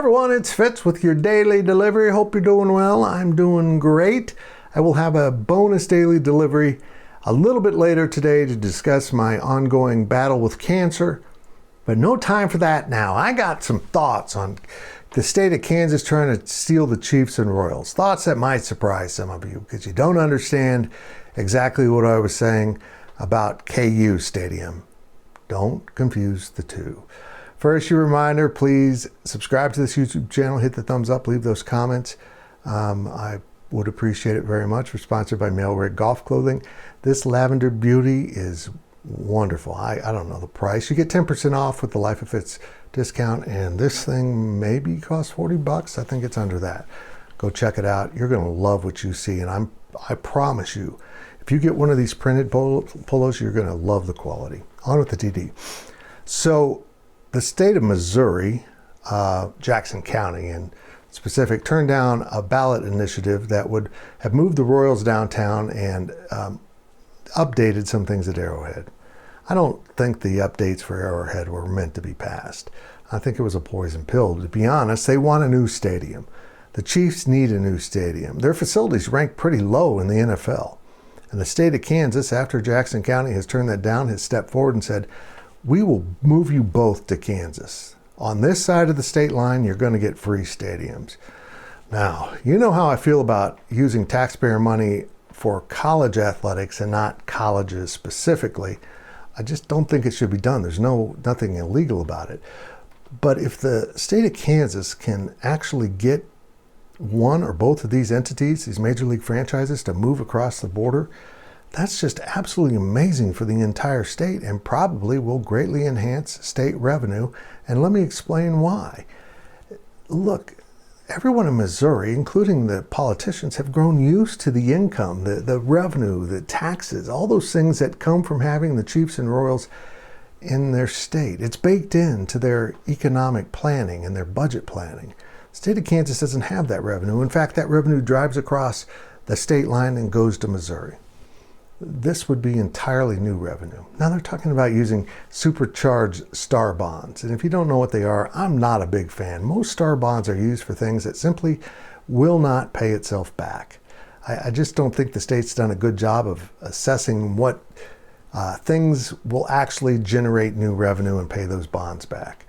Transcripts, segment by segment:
everyone, it's Fitz with your daily delivery. Hope you're doing well. I'm doing great. I will have a bonus daily delivery a little bit later today to discuss my ongoing battle with cancer, but no time for that now. I got some thoughts on the state of Kansas trying to steal the Chiefs and Royals. Thoughts that might surprise some of you because you don't understand exactly what I was saying about KU Stadium. Don't confuse the two. First, your reminder, please subscribe to this YouTube channel, hit the thumbs up, leave those comments. I would appreciate it very much. We're sponsored by Mail Rig Golf Clothing. This lavender beauty is wonderful. I don't know the price. You get 10% off with the Life of Fitz discount, and this thing maybe costs 40 bucks. I think it's under that. Go check it out. You're going to love what you see, and I promise you, if you get one of these printed polos, you're going to love the quality. On with the TD. So, the state of Missouri, Jackson County in specific, turned down a ballot initiative that would have moved the Royals downtown and updated some things at Arrowhead. I don't think the updates for Arrowhead were meant to be passed. I think it was a poison pill. To be honest, they want a new stadium. The Chiefs need a new stadium. Their facilities rank pretty low in the NFL. And the state of Kansas, after Jackson County has turned that down, has stepped forward and said, we will move you both to Kansas. On this side of the state line, you're going to get free stadiums. Now, you know how I feel about using taxpayer money for college athletics and not colleges specifically. I just don't think it should be done. There's nothing illegal about it. But if the state of Kansas can actually get one or both of these entities, these major league franchises, to move across the border, that's just absolutely amazing for the entire state and probably will greatly enhance state revenue. And let me explain why. Look, everyone in Missouri, including the politicians, have grown used to the income, the revenue, the taxes, all those things that come from having the Chiefs and Royals in their state. It's baked into their economic planning and their budget planning. The state of Kansas doesn't have that revenue. In fact, that revenue drives across the state line and goes to Missouri. This would be entirely new revenue. Now they're talking about using supercharged star bonds. And if you don't know what they are, I'm not a big fan. Most star bonds are used for things that simply will not pay itself back. I just don't think the state's done a good job of assessing what things will actually generate new revenue and pay those bonds back.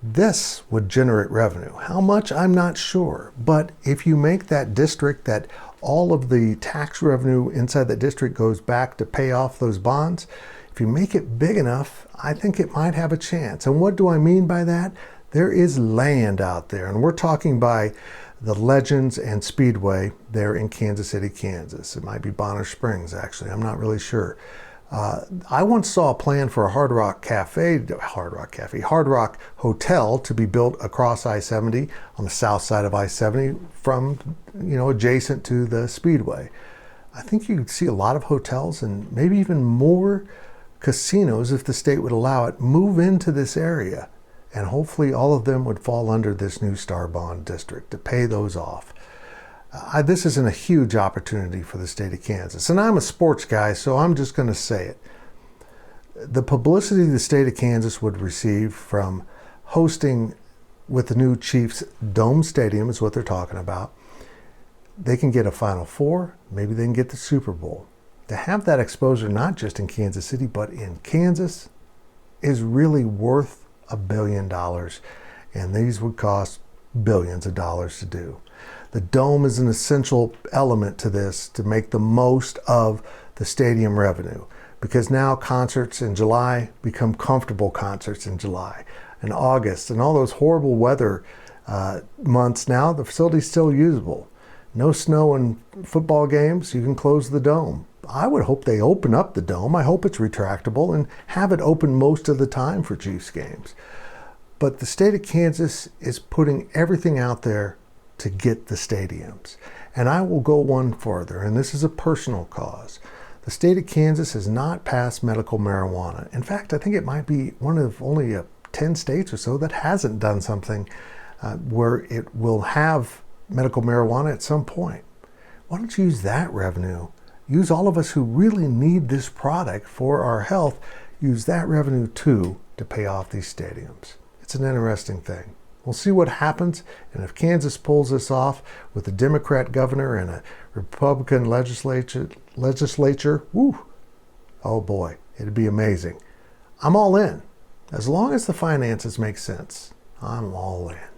This would generate revenue. How much? I'm not sure. But if you make that district that all of the tax revenue inside the district goes back to pay off those bonds, if you make it big enough, I think it might have a chance. And what do I mean by that? There is land out there, and we're talking by the Legends and Speedway there in Kansas City, Kansas. It might be Bonner Springs, actually. I'm not really sure. I once saw a plan for a Hard Rock Hotel to be built across I-70 on the south side of I-70 from, adjacent to the Speedway. I think you'd see a lot of hotels and maybe even more casinos, if the state would allow it, move into this area. And hopefully all of them would fall under this new Star Bond district to pay those off. This isn't a huge opportunity for the state of Kansas. And I'm a sports guy, so I'm just going to say it. The publicity the state of Kansas would receive from hosting with the new Chiefs Dome Stadium is what they're talking about. They can get a Final Four. Maybe they can get the Super Bowl. To have that exposure, not just in Kansas City, but in Kansas, is really worth $1 billion. And these would cost billions of dollars to do. The dome is an essential element to this to make the most of the stadium revenue, because now concerts in July become comfortable concerts in July and August and all those horrible weather months. Now the facility's still usable. No snow in football games, you can close the dome. I would hope they open up the dome. I hope it's retractable and have it open most of the time for Chiefs games. But the state of Kansas is putting everything out there to get the stadiums. And I will go one further, and this is a personal cause. The state of Kansas has not passed medical marijuana. In fact, I think it might be one of only 10 states or so that hasn't done something where it will have medical marijuana at some point. Why don't you use that revenue? Use all of us who really need this product for our health, use that revenue too to pay off these stadiums. It's an interesting thing. We'll see what happens, and if Kansas pulls this off with a Democrat governor and a Republican legislature, woo, oh boy, it'd be amazing. I'm all in. As long as the finances make sense, I'm all in.